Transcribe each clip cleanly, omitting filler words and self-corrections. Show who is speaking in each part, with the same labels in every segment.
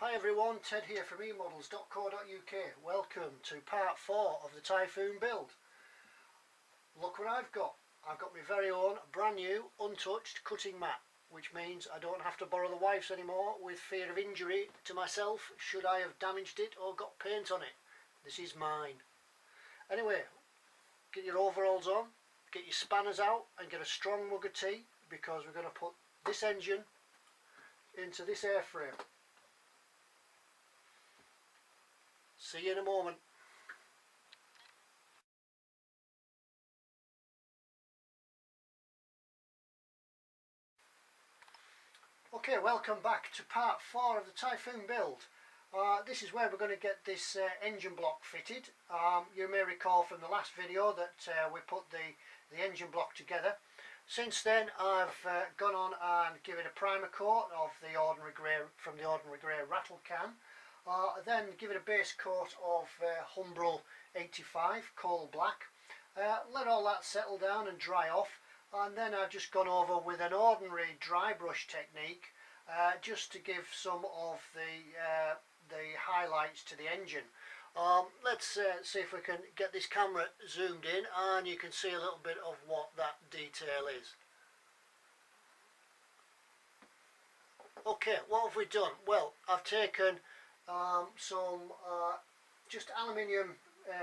Speaker 1: Hi everyone, Ted here from emodels.co.uk. Welcome to part 4 of the Typhoon build. Look what I've got. I've got my very own brand new untouched cutting mat, which means I don't have to borrow the wife's anymore with fear of injury to myself should I have damaged it or got paint on it. This is mine. Anyway, get your overalls on, get your spanners out and get a strong mug of tea, because we're going to put this engine into this airframe. See you in a moment. Okay, welcome back to part 4 of the Typhoon build. This is where we're going to get this engine block fitted. You may recall from the last video that we put the engine block together. Since then I've gone on and given a primer coat of the ordinary grey, from the ordinary grey rattle can. Then give it a base coat of Humbrol 85 coal black. Let all that settle down and dry off, and then I've just gone over with an ordinary dry brush technique just to give some of the highlights to the engine. Let's see if we can get this camera zoomed in and you can see a little bit of what that detail is. Okay, what have we done? Well, I've taken some just aluminium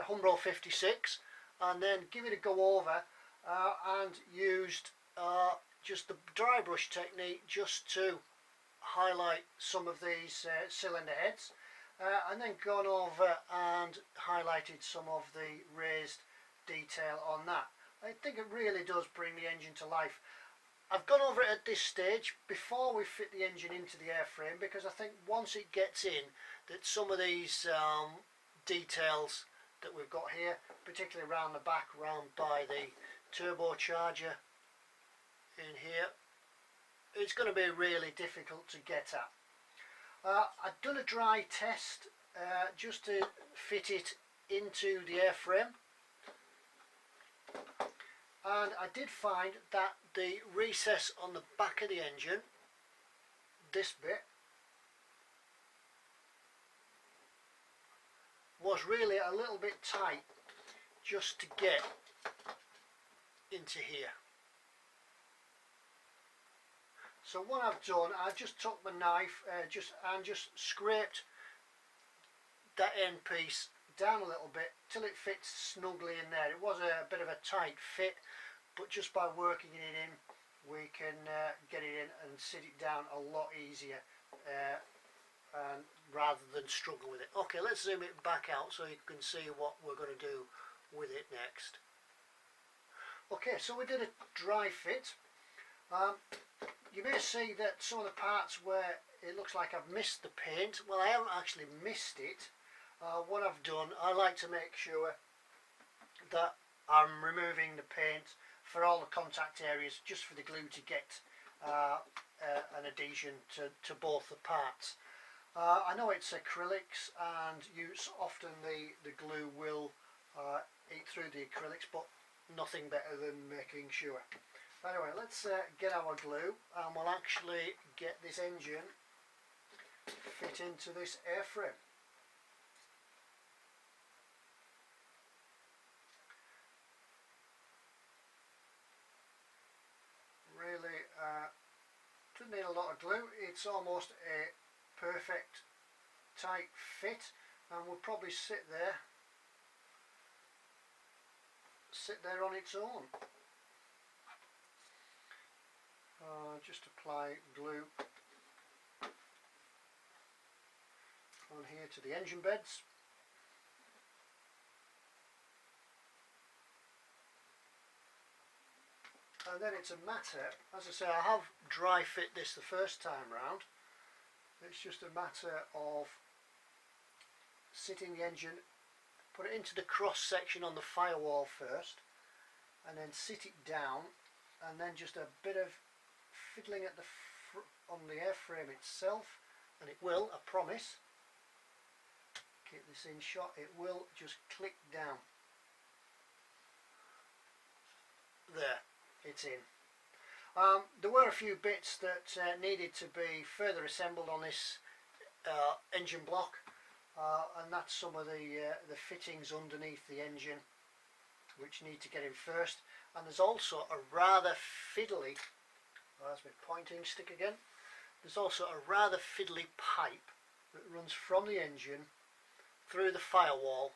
Speaker 1: Humbrol 56 and then give it a go over and used just the dry brush technique just to highlight some of these cylinder heads, and then gone over and highlighted some of the raised detail on that. I think it really does bring the engine to life. I've gone over it at this stage before we fit the engine into the airframe, because I think once it gets in, that some of these details that we've got here, particularly around the back, round by the turbocharger in here, it's going to be really difficult to get at. I've done a dry test just to fit it into the airframe, and I did find that the recess on the back of the engine, this bit, was really a little bit tight just to get into here. So what I've done, I just took my knife and just scraped that end piece down a little bit till it fits snugly in there. It was a bit of a tight fit, but just by working it in, we can get it in and sit it down a lot easier, and rather than struggle with it. Okay, let's zoom it back out so you can see what we're going to do with it next. Okay, so we did a dry fit. You may see that some of the parts where it looks like I've missed the paint, well, I haven't actually missed it. What I've done, I like to make sure that I'm removing the paint for all the contact areas, just for the glue to get an adhesion to both the parts. I know it's acrylics, and often the glue will eat through the acrylics, but nothing better than making sure. Anyway, let's get our glue, and we'll actually get this engine fit into this airframe. Really doesn't need a lot of glue. It's almost a perfect tight fit, and will probably sit there on its own. Just apply glue on here to the engine beds. And then it's a matter, as I say, I have dry fit this the first time round. It's just a matter of sitting the engine, put it into the cross section on the firewall first, and then sit it down, and then just a bit of fiddling at on the airframe itself, and it will, I promise, keep this in shot, it will just click down. There, it's in. There were a few bits that needed to be further assembled on this engine block, and that's some of the fittings underneath the engine which need to get in first. And there's also a rather fiddly, oh, that's my pointing stick again, there's also a rather fiddly pipe that runs from the engine through the firewall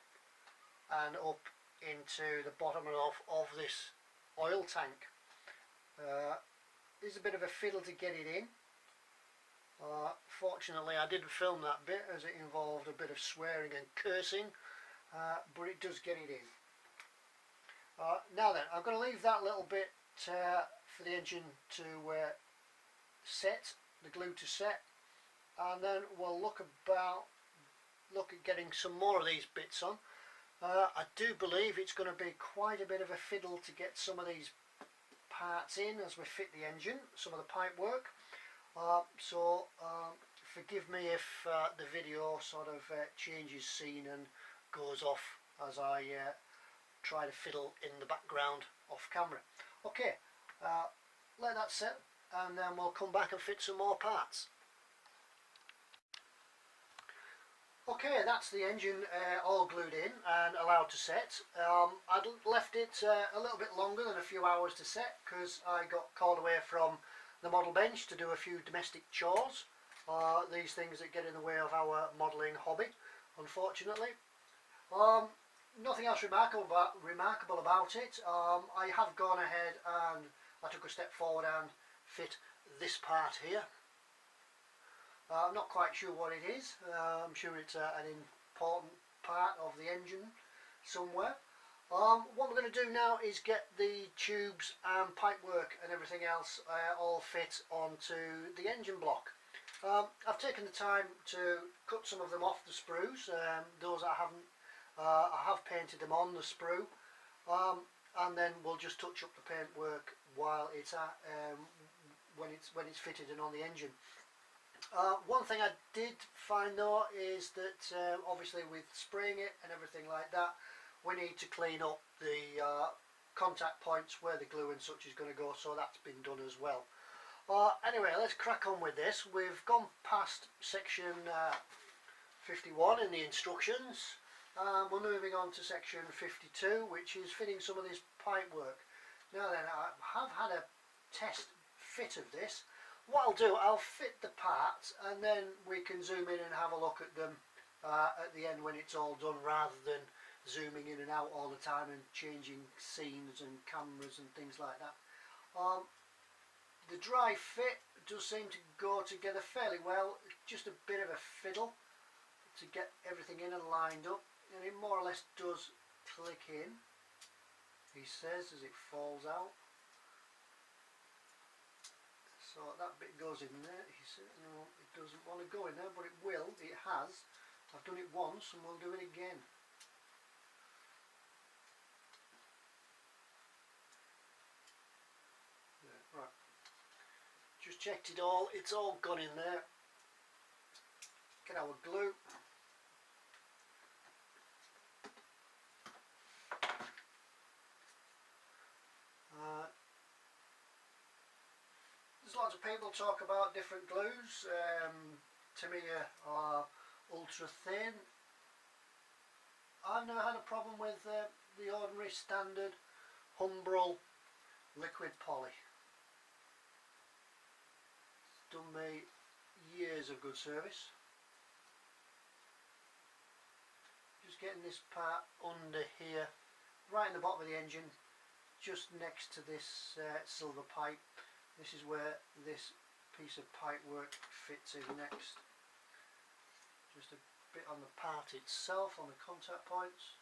Speaker 1: and up into the bottom of this oil tank. There's a bit of a fiddle to get it in. Fortunately I didn't film that bit as it involved a bit of swearing and cursing, but it does get it in. Now then, I'm going to leave that little bit for the engine to set, the glue to set, and then we'll look at getting some more of these bits on. I do believe it's going to be quite a bit of a fiddle to get some of these parts in as we fit the engine, some of the pipe work. So forgive me if the video sort of changes scene and goes off as I try to fiddle in the background off camera. Okay, let that set and then we'll come back and fit some more parts. Okay, that's the engine all glued in and allowed to set. I'd left it a little bit longer than a few hours to set because I got called away from the model bench to do a few domestic chores. These things that get in the way of our modelling hobby, unfortunately. Nothing else remarkable about it. I have gone ahead and I took a step forward and fit this part here. I'm not quite sure what it is. I'm sure it's an important part of the engine somewhere. What we're going to do now is get the tubes and pipework and everything else all fit onto the engine block. I've taken the time to cut some of them off the sprues. Those I haven't. I have painted them on the sprue, and then we'll just touch up the paintwork while it's at when it's fitted and on the engine. One thing I did find though is that obviously with spraying it and everything like that, we need to clean up the contact points where the glue and such is going to go, so that's been done as well. Anyway, let's crack on with this. We've gone past section 51 in the instructions. We're moving on to section 52, which is fitting some of this pipe work. Now then, I have had a test fit of this. What I'll do, I'll fit the parts and then we can zoom in and have a look at them at the end when it's all done, rather than zooming in and out all the time and changing scenes and cameras and things like that. The dry fit does seem to go together fairly well, just a bit of a fiddle to get everything in and lined up, and it more or less does click in, he says, as it falls out. So that bit goes in there. He said no, it doesn't want to go in there, but it will. It has. I've done it once and we'll do it again. Yeah, right. Just checked it all. It's all gone in there. Get our glue. There's lots of people talk about different glues. To me are ultra thin. I've never had a problem with the ordinary standard Humbrol liquid poly. It's done me years of good service. Just getting this part under here, right in the bottom of the engine, just next to this silver pipe. This is where this piece of pipe work fits in next. Just a bit on the part itself, on the contact points.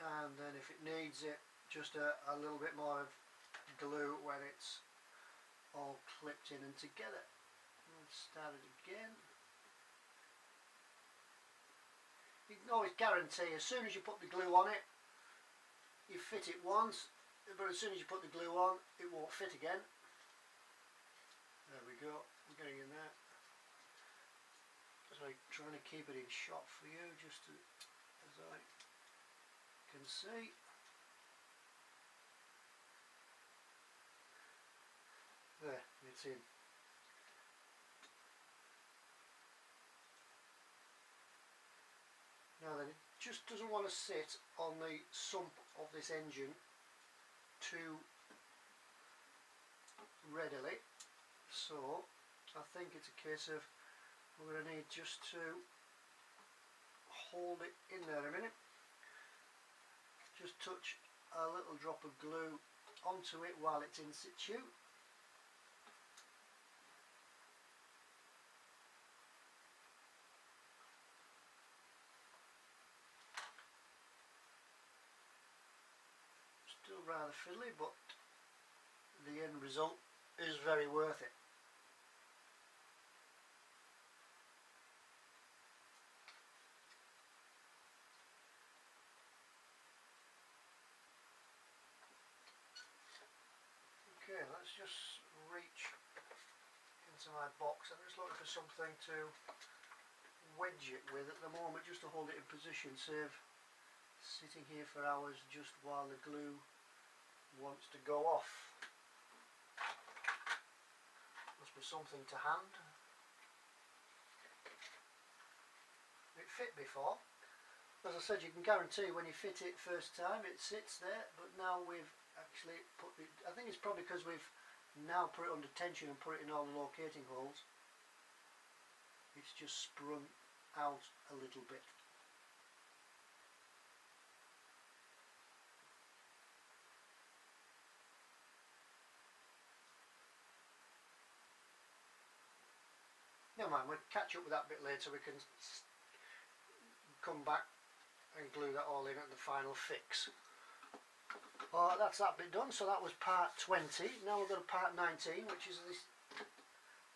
Speaker 1: And then if it needs it, just a little bit more of glue when it's all clipped in and together. Let's start it again. You can always guarantee as soon as you put the glue on it, you fit it once, but as soon as you put the glue on, it won't fit again. There we go, I'm getting in there. So I'm trying to keep it in shot for you, just as I can see. built in. Now then, it just doesn't want to sit on the sump of this engine too readily, so I think it's a case of we're going to need just to hold it in there a minute. Just touch a little drop of glue onto it while it's in situ. Still rather fiddly, but the end result is very worth it. Okay, let's just reach into my box. I'm just looking for something to wedge it with at the moment, just to hold it in position, save sitting here for hours just while the glue wants to go off. Must be something to hand. It fit before. As I said, you can guarantee when you fit it first time it sits there, but now we've actually put it, I think it's probably because we've now put it under tension and put it in all the locating holes, it's just sprung out a little bit. Never mind, we'll catch up with that bit later. We can come back and glue that all in at the final fix. That's that bit done. So that was part 20. Now we've got to part 19, which is this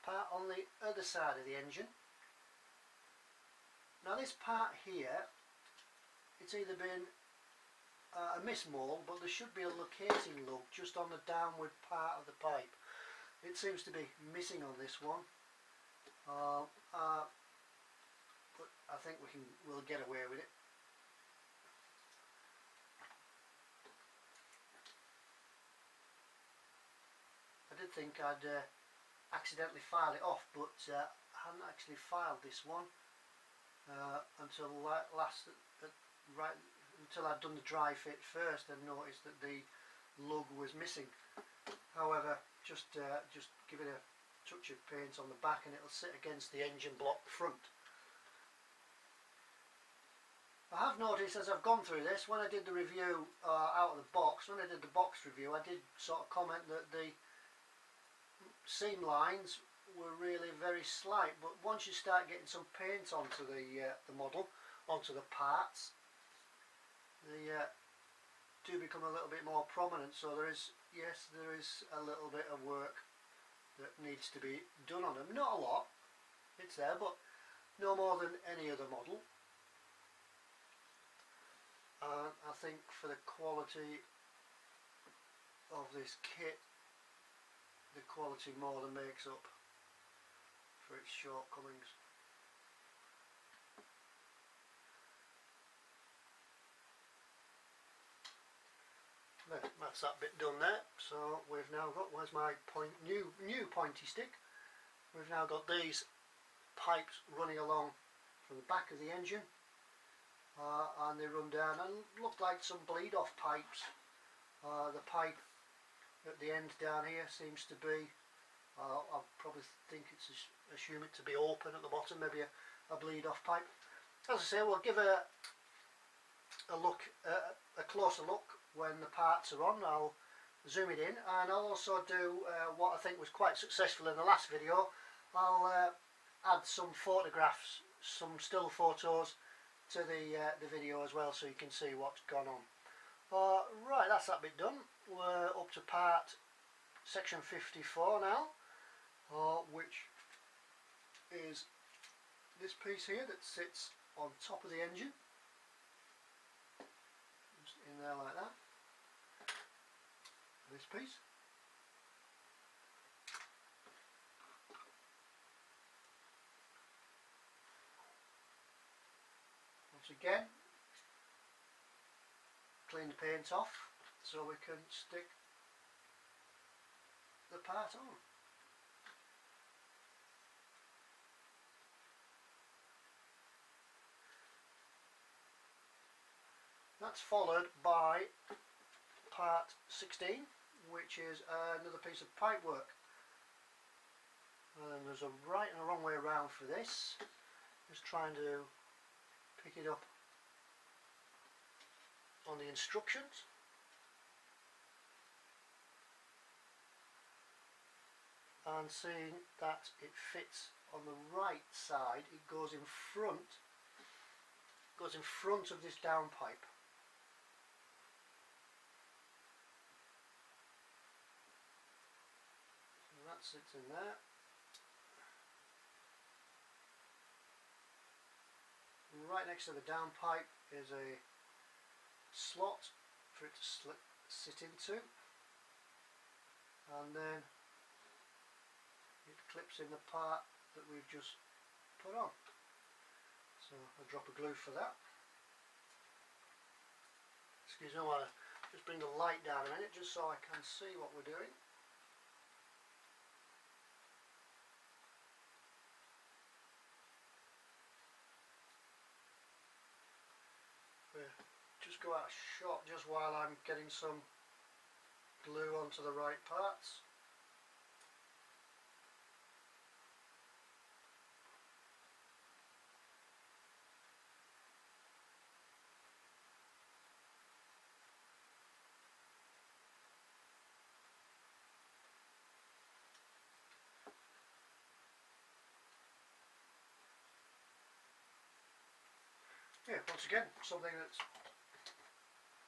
Speaker 1: part on the other side of the engine. Now this part here, it's either been a mismold, but there should be a locating lug just on the downward part of the pipe. It seems to be missing on this one. But I think we'll get away with it. I did think I'd accidentally file it off, but I hadn't actually filed this one until until I'd done the dry fit first and noticed that the lug was missing. However, just give it a touch of paint on the back and it'll sit against the engine block front. I have noticed as I've gone through this, when I did the review out of the box, when I did the box review, I did sort of comment that the seam lines were really very slight, but once you start getting some paint onto the model, onto the parts, they do become a little bit more prominent. So there is a little bit of work that needs to be done on them. Not a lot, it's there, but no more than any other model. And I think for the quality of this kit, the quality more than makes up for its shortcomings. That's that bit done there. So we've now got, where's my new pointy stick? We've now got these pipes running along from the back of the engine, and they run down and look like some bleed off pipes. The pipe at the end down here seems to be, I probably think assume it to be open at the bottom, maybe a bleed off pipe. As I say, we'll give a closer look when the parts are on. I'll zoom it in, and I'll also do what I think was quite successful in the last video. I'll add some photographs, some still photos to the video as well, so you can see what's gone on. Right, that's that bit done. We're up to section 54 now, which is this piece here that sits on top of the engine, just in there like that. This piece. Once again, clean the paint off so we can stick the part on. that's followed by part 16, which is another piece of pipework. And there's a right and a wrong way around for this. Just trying to pick it up on the instructions. And seeing that it fits on the right side, it goes in front of this downpipe. So that sits in there. Right next to the downpipe is a slot for it to sit into, and then it clips in the part that we've just put on. So a drop of glue for that. Excuse me, I want to just bring the light down a minute just so I can see what we're doing. Just go out of shot just while I'm getting some glue onto the right parts. Yeah, once again, something that's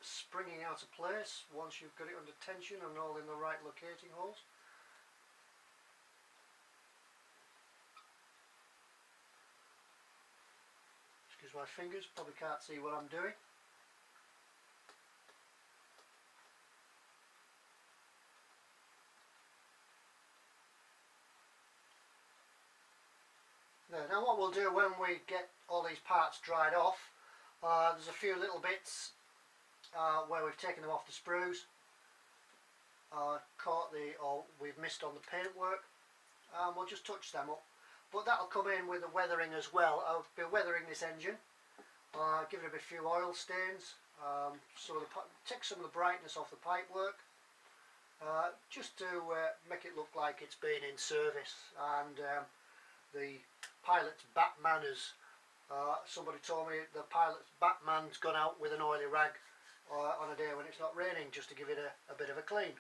Speaker 1: springing out of place once you've got it under tension and all in the right locating holes. Excuse my fingers, probably can't see what I'm doing. There, now what we'll do when we get all these parts dried off, there's a few little bits where we've taken them off the sprues, or we've missed on the paintwork, and we'll just touch them up. But that'll come in with the weathering as well. I'll be weathering this engine, give it a few oil stains, take some of the brightness off the pipework, just to make it look like it's been in service. And the pilot's bat manners. Somebody told me the pilot's Batman's gone out with an oily rag on a day when it's not raining, just to give it a bit of a clean.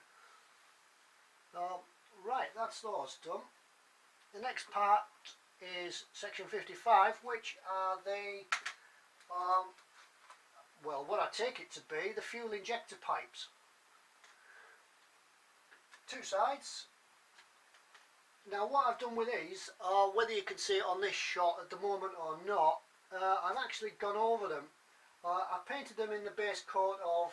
Speaker 1: Right, that's those done. The next part is section 55, which are the, well, what I take it to be, the fuel injector pipes. Two sides. Now what I've done with these, whether you can see it on this shot at the moment or not, I've actually gone over them. I painted them in the base coat of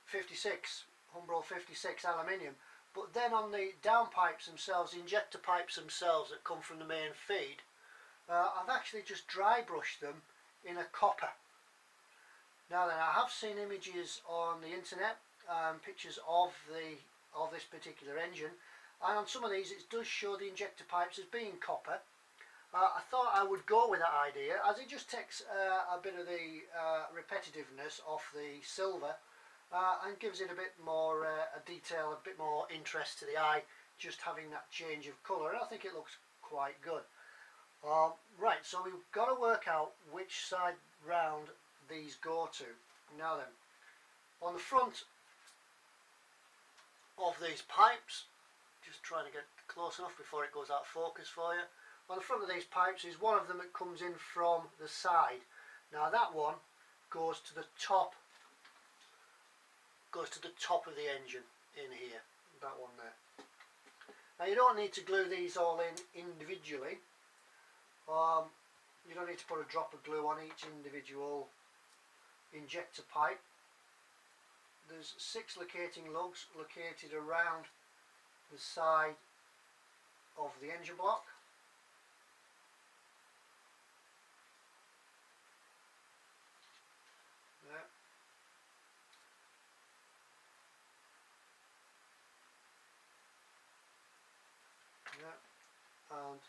Speaker 1: 56, Humbrol 56 aluminium, but then on the downpipes themselves, the injector pipes themselves that come from the main feed, I've actually just dry brushed them in a copper. Now then, I have seen images on the internet, pictures of this particular engine, and on some of these it does show the injector pipes as being copper. I thought I would go with that idea, as it just takes a bit of the repetitiveness off the silver and gives it a bit more detail, a bit more interest to the eye, just having that change of colour, and I think it looks quite good. Right, so we've got to work out which side round these go to. Now then, on the front of these pipes, just trying to get close enough before it goes out of focus for you. On the front of these pipes is one of them that comes in from the side. Now that one goes to the top of the engine in here, that one there. Now you don't need to glue these all in individually. You don't need to put a drop of glue on each individual injector pipe. There's 6 locating lugs located around the side of the engine block. There. Yeah. And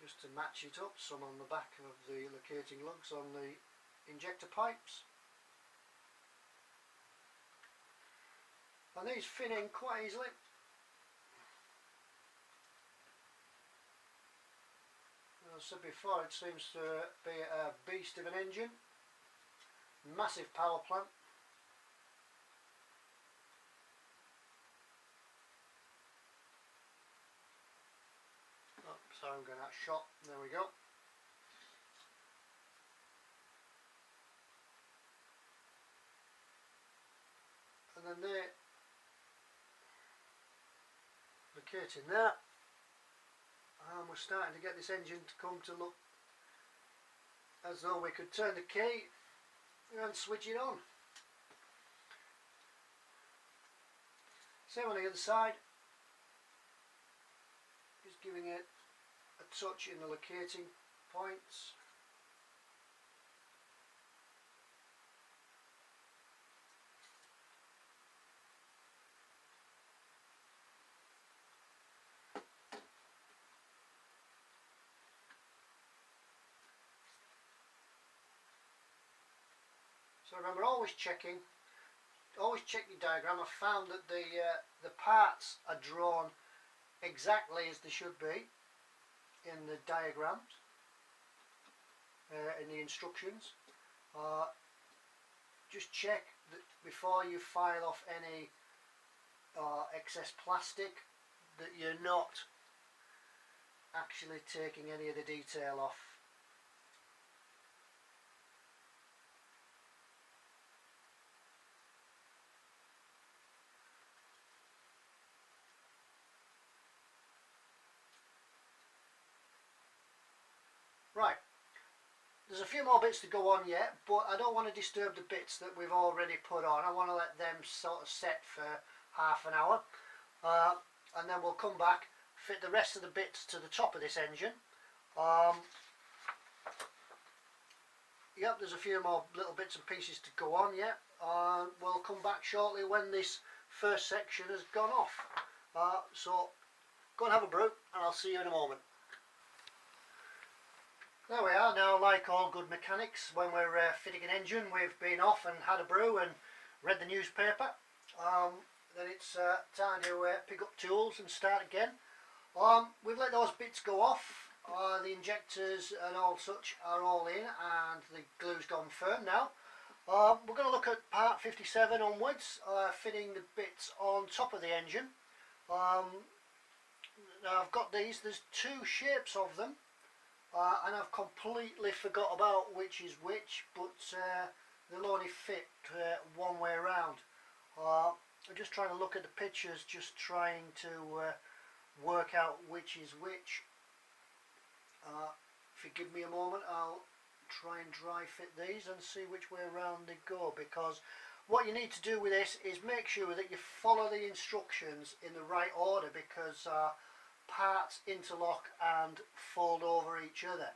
Speaker 1: just to match it up, some on the back of the locating lugs on the injector pipes. And these fit in quite easily. As I said before, it seems to be a beast of an engine. Massive power plant. Oh, sorry, I'm going out of shot. There we go. And then they're locating there. And we're starting to get this engine to come to look as though we could turn the key and switch it on. Same on the other side. Just giving it a touch in the locating points. So remember, always check your diagram. I've found that the parts are drawn exactly as they should be in the diagrams, in the instructions. Just check that before you file off any excess plastic that you're not actually taking any of the detail off. Right, there's a few more bits to go on yet, but I don't want to disturb the bits that we've already put on. I want to let them sort of set for half an hour, and then we'll come back, fit the rest of the bits to the top of this engine. Yep, there's a few more little bits and pieces to go on yet. We'll come back shortly when this first section has gone off. So go and have a brew, and I'll see you in a moment. There we are now. Like all good mechanics, when we're fitting an engine, we've been off and had a brew and read the newspaper. Then it's time to pick up tools and start again. We've let those bits go off. The injectors and all such are all in, and the glue's gone firm now. We're going to look at part 57 onwards, fitting the bits on top of the engine. Now I've got these. There's two shapes of them. And I've completely forgot about which is which, but they'll only fit one way around. I'm just trying to look at the pictures, just trying to work out which is which. If you give me a moment, I'll try and dry fit these and see which way around they go, because what you need to do with this is make sure that you follow the instructions in the right order, because parts interlock and fold over each other.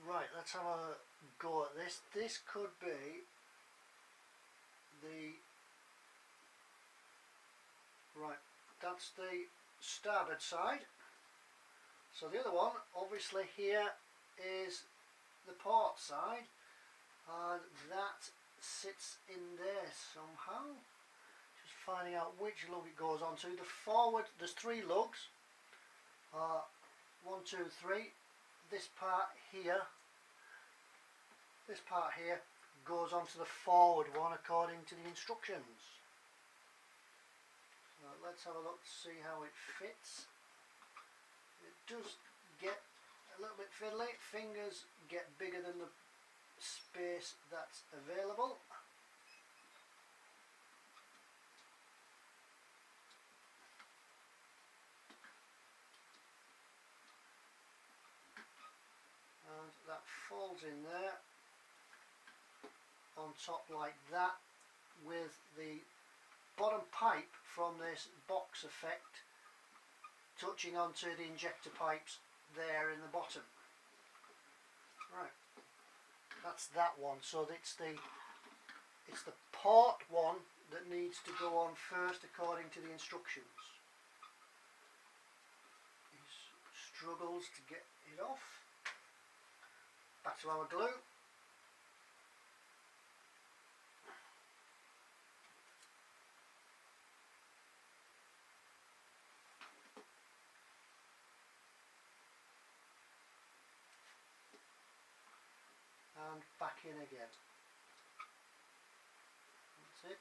Speaker 1: Right, let's have a go at this. This could be the... Right, that's the starboard side. So the other one, obviously here, is the port side, and that sits in there somehow. Finding out which lug it goes on to. The forward, there's three lugs. 1, 2, 3. This part here goes onto the forward one according to the instructions. So let's have a look to see how it fits. It does get a little bit fiddly. Fingers get bigger than the space that's available. That falls in there on top like that, with the bottom pipe from this box effect touching onto the injector pipes there in the bottom. Right, that's that one. So it's the port one that needs to go on first according to the instructions. struggles to get it off. Back to our glue. And back in again. That's it.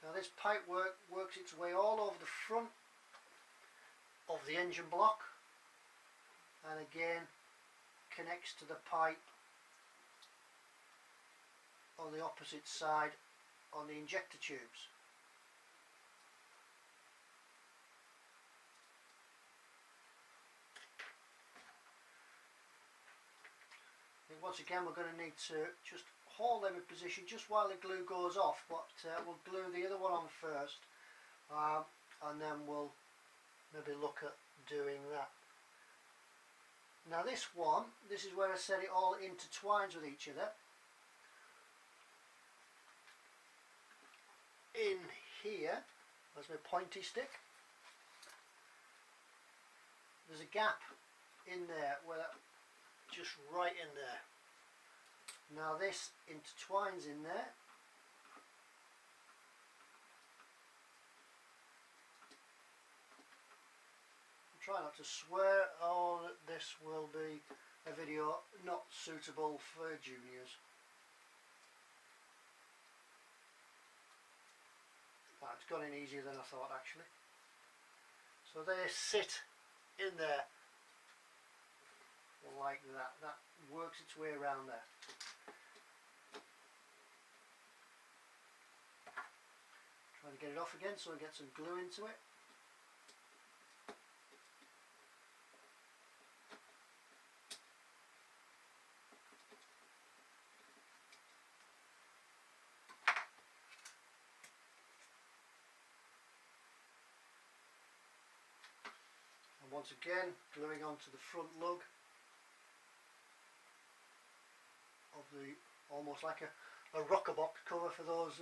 Speaker 1: Now this pipework works its way all over the front of the engine block, and again connects to the pipe on the opposite side on the injector tubes. And once again we're going to need to just hold them in position just while the glue goes off, but we'll glue the other one on first, and then we'll maybe look at doing that. Now this one, this is where I said it all intertwines with each other. In here, there's my pointy stick. There's a gap in there, where that, just right in there. Now this intertwines in there. Try not to swear, or this will be a video not suitable for juniors. Oh, it's gone in easier than I thought actually. So they sit in there like that. That works its way around there. Try to get it off again so I get some glue into it. And once again, gluing onto the front lug of the, almost like a rocker box cover for those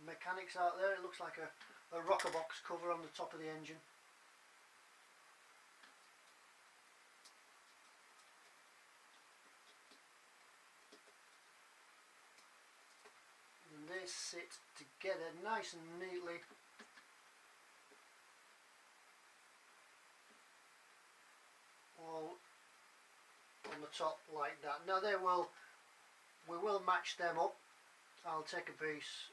Speaker 1: mechanics out there. It looks like a rocker box cover on the top of the engine. And they sit together nice and neatly. All on the top like that. Now we will match them up. I'll take a piece,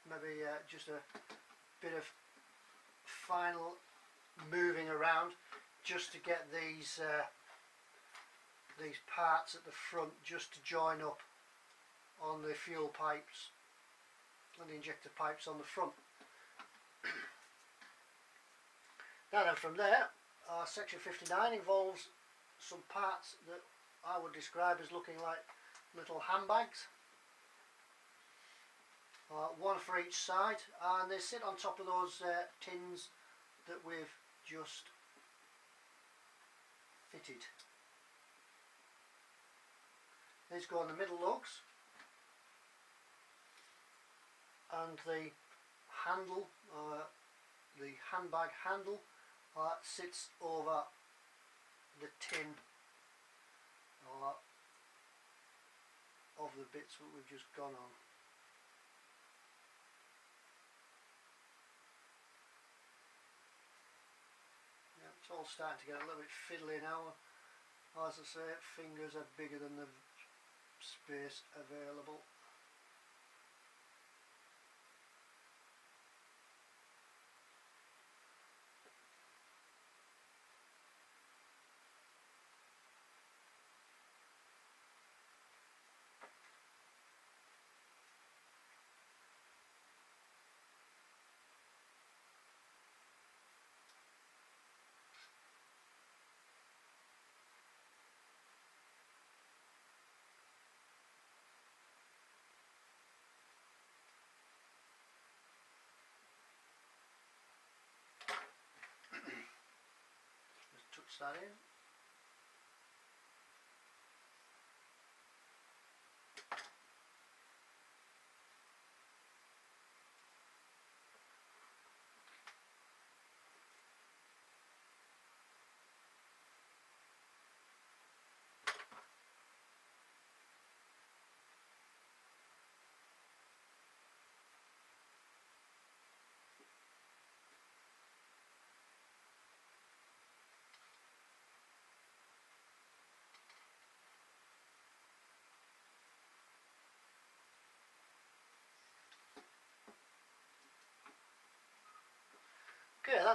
Speaker 1: maybe just a bit of final moving around just to get these parts at the front just to join up on the fuel pipes and the injector pipes on the front. Now then, from there, section 59 involves some parts that I would describe as looking like little handbags, one for each side, and they sit on top of those tins that we've just fitted. These go on the middle lugs, and the handle, the handbag handle, sits over the tin of the bits that we've just gone on. Yeah, it's all starting to get a little bit fiddly now. As I say, fingers are bigger than the space available. Touch that in.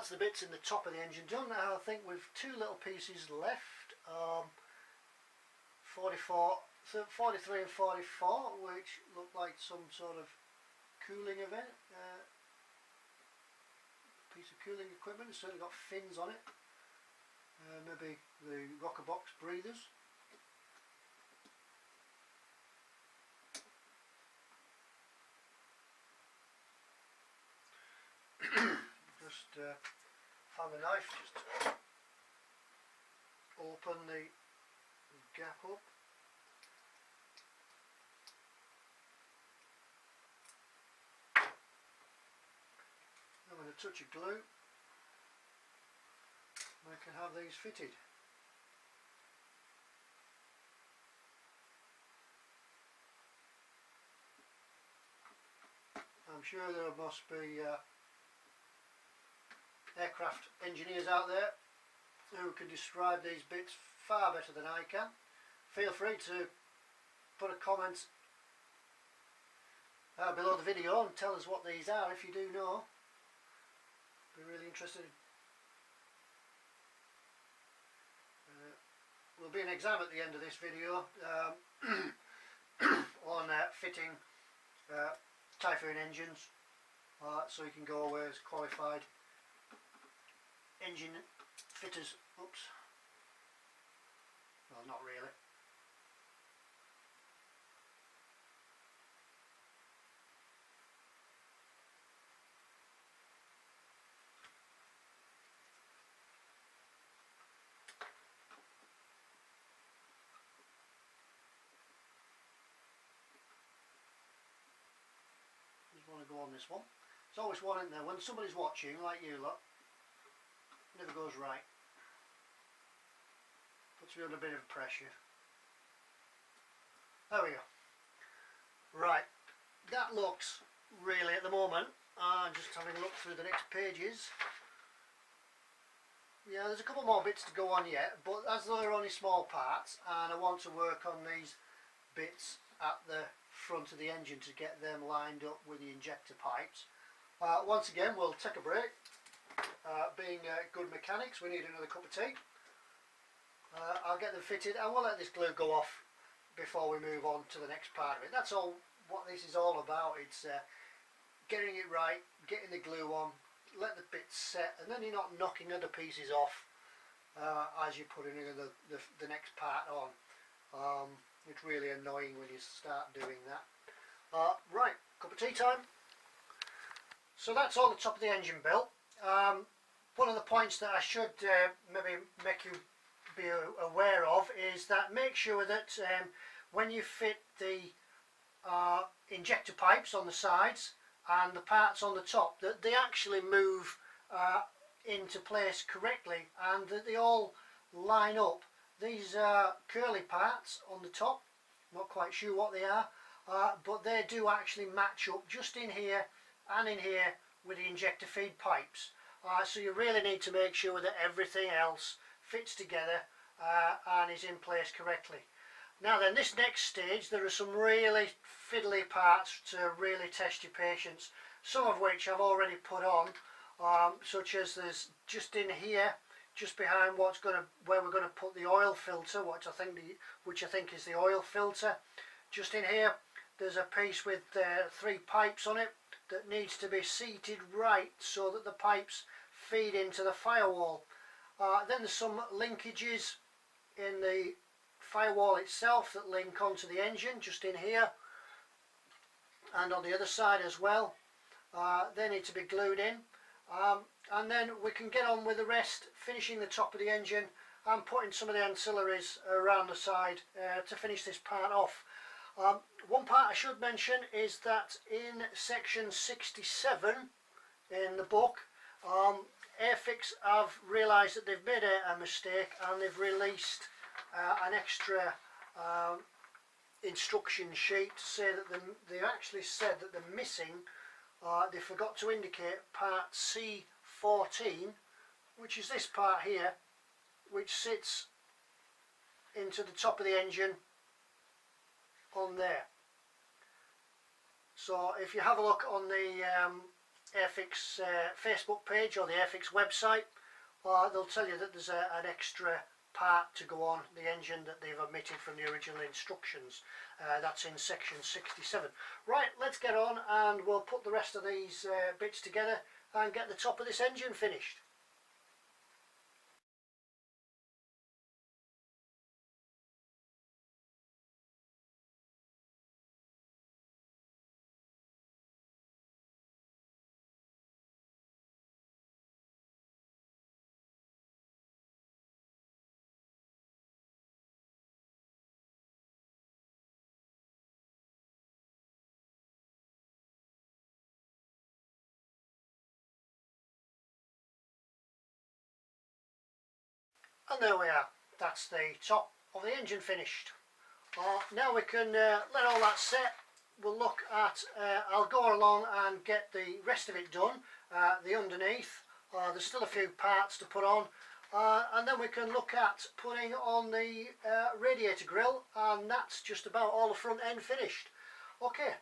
Speaker 1: that's the bits in the top of the engine done. Now I think we've two little pieces left, 43 and 44, which look like some sort of cooling event, piece of cooling equipment. It's certainly got fins on it, maybe the rocker box breathers. Just found a knife, just open the gap up. And with a touch of glue I can have these fitted. I'm sure there must be aircraft engineers out there who can describe these bits far better than I can. Feel free to put a comment below the video and tell us what these are if you do know. Be really interested. Will be an exam at the end of this video on fitting Typhoon engines, so you can go away as qualified engine fitters. Oops. Well, not really. Just want to go on this one. There's always one in there. When somebody's watching, like you lot, never goes right. Puts me under a bit of pressure. There we go. Right, that looks really, at the moment, just having a look through the next pages. Yeah, there's a couple more bits to go on yet, but as they're only small parts, and I want to work on these bits at the front of the engine to get them lined up with the injector pipes. Once again, we'll take a break. Being good mechanics, we need another cup of tea. I'll get them fitted and we'll let this glue go off before we move on to the next part of it. That's all what this is all about. It's getting it right, getting the glue on, let the bits set, and then you're not knocking other pieces off as you're putting the next part on. It's really annoying when you start doing that. Right, cup of tea time. So that's all the top of the engine built. One of the points that I should maybe make you be aware of is that make sure that when you fit the injector pipes on the sides and the parts on the top, that they actually move into place correctly and that they all line up. These curly parts on the top, not quite sure what they are, but they do actually match up just in here and in here with the injector feed pipes. So you really need to make sure that everything else fits together and is in place correctly. Now then, this next stage, there are some really fiddly parts to really test your patience, some of which I've already put on, such as there's just in here, just behind where we're going to put the oil filter, which I think is the oil filter. Just in here, there's a piece with 3 pipes on it that needs to be seated right so that the pipes feed into the firewall. Then there's some linkages in the firewall itself that link onto the engine, just in here and on the other side as well. They need to be glued in, and then we can get on with the rest, finishing the top of the engine and putting some of the ancillaries around the side to finish this part off. One part I should mention is that in section 67 in the book, Airfix have realised that they've made a mistake and they've released an extra instruction sheet to say that they actually said that they're missing, they forgot to indicate part C14, which is this part here, which sits into the top of the engine on there. So if you have a look on the Airfix Facebook page or the Airfix website, they'll tell you that there's an extra part to go on the engine that they've omitted from the original instructions. That's in section 67. Right, let's get on and we'll put the rest of these bits together and get the top of this engine finished. And there we are, that's the top of the engine finished. Now we can let all that set. We'll look at, I'll go along and get the rest of it done, the underneath. There's still a few parts to put on, and then we can look at putting on the radiator grille, and that's just about all the front end finished. Okay,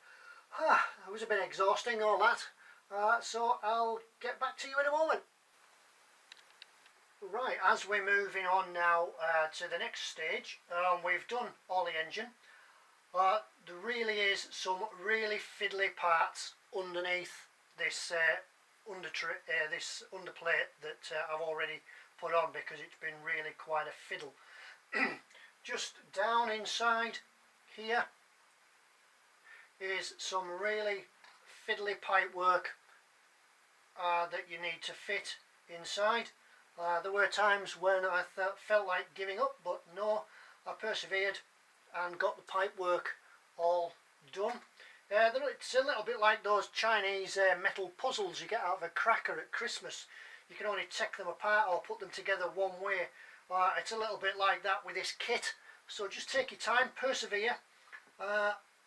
Speaker 1: that was a bit exhausting, all that, so I'll get back to you in a moment. Right, as we're moving on now to the next stage, we've done all the engine. There really is some really fiddly parts underneath this this underplate that I've already put on, because it's been really quite a fiddle. Just down inside here is some really fiddly pipe work that you need to fit inside. There were times when I felt like giving up, but no, I persevered and got the pipe work all done. It's a little bit like those Chinese metal puzzles you get out of a cracker at Christmas. You can only take them apart or put them together one way. It's a little bit like that with this kit. So just take your time, persevere,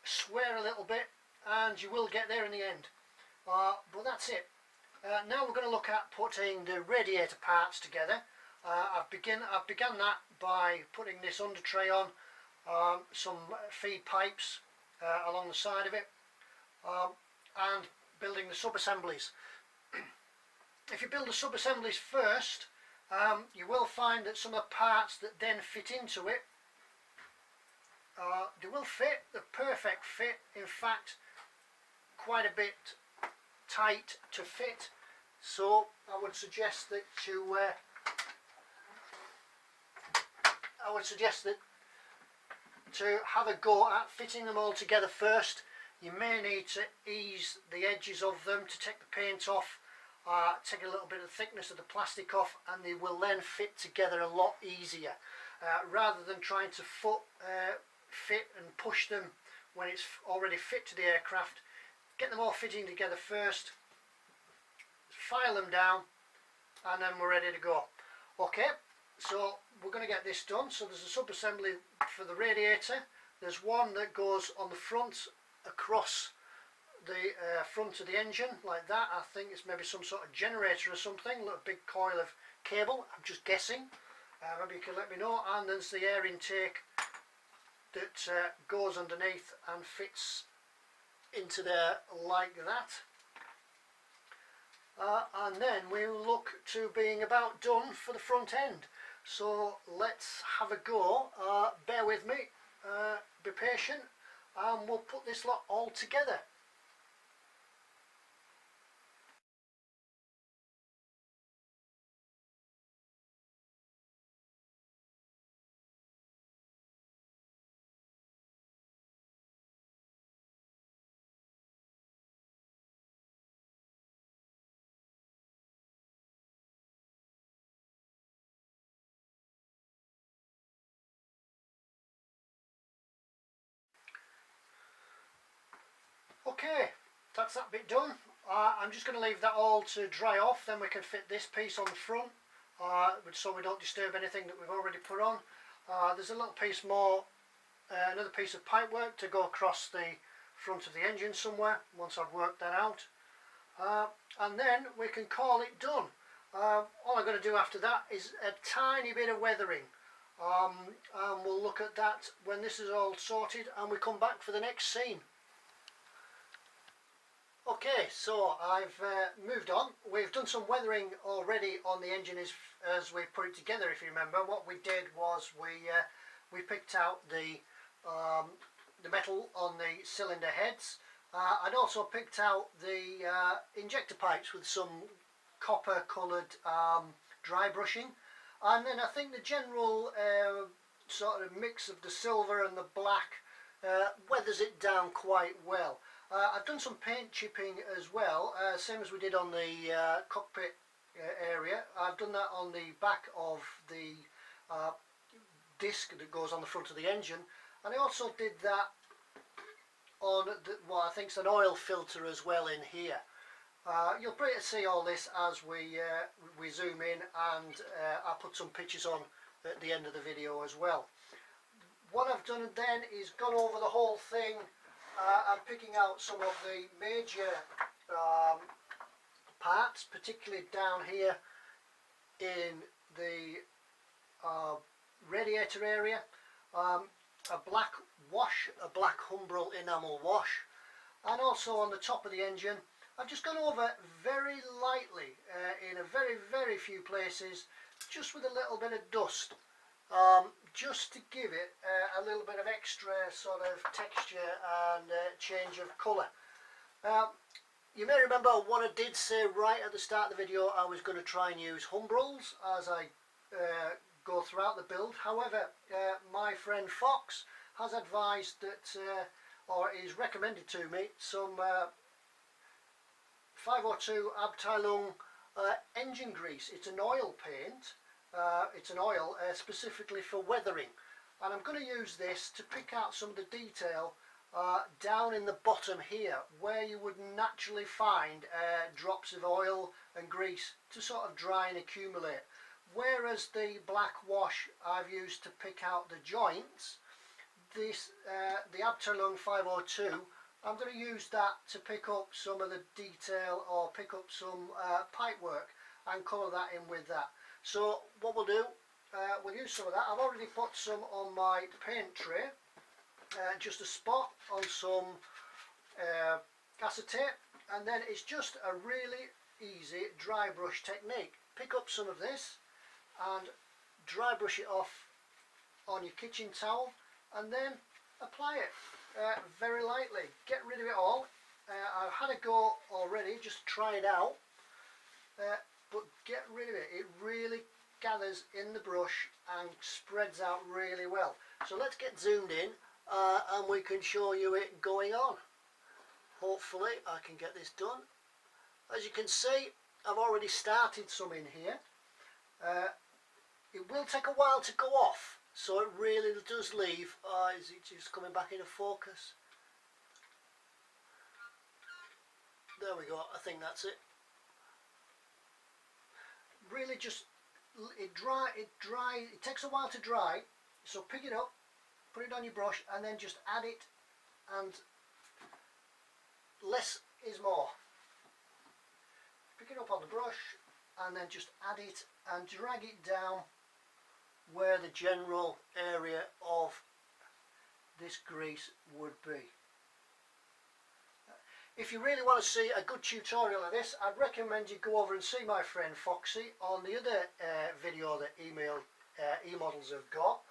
Speaker 1: swear a little bit, and you will get there in the end. But that's it. Now we're going to look at putting the radiator parts together. I've begun that by putting this under tray on, some feed pipes along the side of it, and building the sub-assemblies. If you build the sub-assemblies first, you will find that some of the parts that then fit into it, they will fit, the perfect fit, in fact quite a bit tight to fit. So I would suggest that to have a go at fitting them all together first. You may need to ease the edges of them to take the paint off, take a little bit of the thickness of the plastic off, and they will then fit together a lot easier, rather than trying to fit and push them when it's already fit to the aircraft. Get them all fitting together first, file them down, and then we're ready to go. Okay, so we're going to get this done. So there's a sub-assembly for the radiator. There's one that goes on the front across the front of the engine like that. I think it's maybe some sort of generator or something, a little big coil of cable, I'm just guessing. Maybe you can let me know. And there's the air intake that goes underneath and fits into there like that. And then we'll look to being about done for the front end. So let's have a go. Bear with me, be patient, and we'll put this lot all together. Okay, that's that bit done. I'm just going to leave that all to dry off, then we can fit this piece on the front, so we don't disturb anything that we've already put on. There's a little piece more, another piece of pipework to go across the front of the engine somewhere, once I've worked that out. And then we can call it done. All I'm going to do after that is a tiny bit of weathering. And we'll look at that when this is all sorted and we come back for the next scene. Okay, so I've moved on. We've done some weathering already on the engine as we put it together. If you remember, what we did was we picked out the metal on the cylinder heads. I'd also picked out the injector pipes with some copper coloured dry brushing, and then I think the general sort of mix of the silver and the black weathers it down quite well. I've done some paint chipping as well, same as we did on the cockpit area. I've done that on the back of the disc that goes on the front of the engine, and I also did that on what I think is an oil filter as well in here. You'll be able to see all this as we zoom in, and I'll put some pictures on at the end of the video as well. What I've done then is gone over the whole thing. I'm picking out some of the major parts, particularly down here in the radiator area. A black wash, a black Humbrol enamel wash, and also on the top of the engine. I've just gone over very lightly in a very few places, just with a little bit of dust, just to give it a little bit of extra sort of texture and change of colour. You may remember what I did say right at the start of the video. I was going to try and use Humbrol's as I go throughout the build. However, my friend Fox has advised that, or is recommended to me, some 502 Abteilung engine grease. It's an oil paint. It's an oil specifically for weathering, and I'm going to use this to pick out some of the detail down in the bottom here, where you would naturally find drops of oil and grease to sort of dry and accumulate. Whereas the black wash I've used to pick out the joints, this the Abteilung 502, I'm going to use that to pick up some of the detail, or pick up some pipework and colour that in with that. So what we'll do, we'll use some of that. I've already put some on my paint tray, just a spot on some acetate, and then it's just a really easy dry brush technique. Pick up some of this and dry brush it off on your kitchen towel, and then apply it very lightly. Get rid of it all. I've had a go already, just try it out, but get rid of it. It really gathers in the brush and spreads out really well. So let's get zoomed in and we can show you it going on. Hopefully I can get this done. As you can see, I've already started some in here. It will take a while to go off, so it really does leave. Is it just coming back into focus? There we go, I think that's it. Really just, it takes a while to dry, so pick it up, put it on your brush, and then just add it, and less is more. Pick it up on the brush, and then just add it and drag it down where the general area of this grease would be. If you really want to see a good tutorial of this, I'd recommend you go over and see my friend Foxy on the other video that E-Models have got,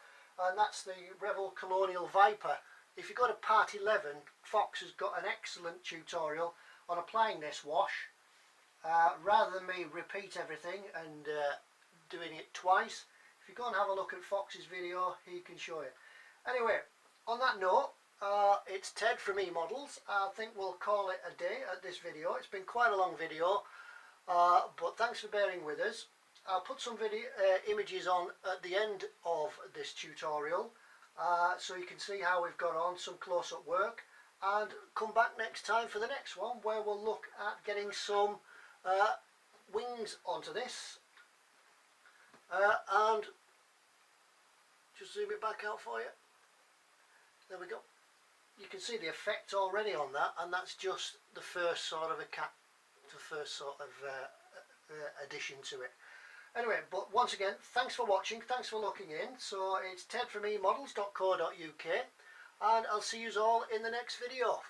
Speaker 1: and that's the Revel Colonial Viper. If you go to part 11, Fox has got an excellent tutorial on applying this wash. Rather than me repeat everything and doing it twice, if you go and have a look at Fox's video, he can show you. Anyway, on that note, it's Ted from E-Models. I think we'll call it a day at this video. It's been quite a long video, but thanks for bearing with us. I'll put some images on at the end of this tutorial, so you can see how we've got on, some close-up work, and come back next time for the next one, where we'll look at getting some wings onto this, and just zoom it back out for you. There we go. You can see the effect already on that, and that's just the first sort of addition to it. Anyway, but once again, thanks for watching, thanks for looking in. So it's Ted from emodels.co.uk, and I'll see you all in the next video.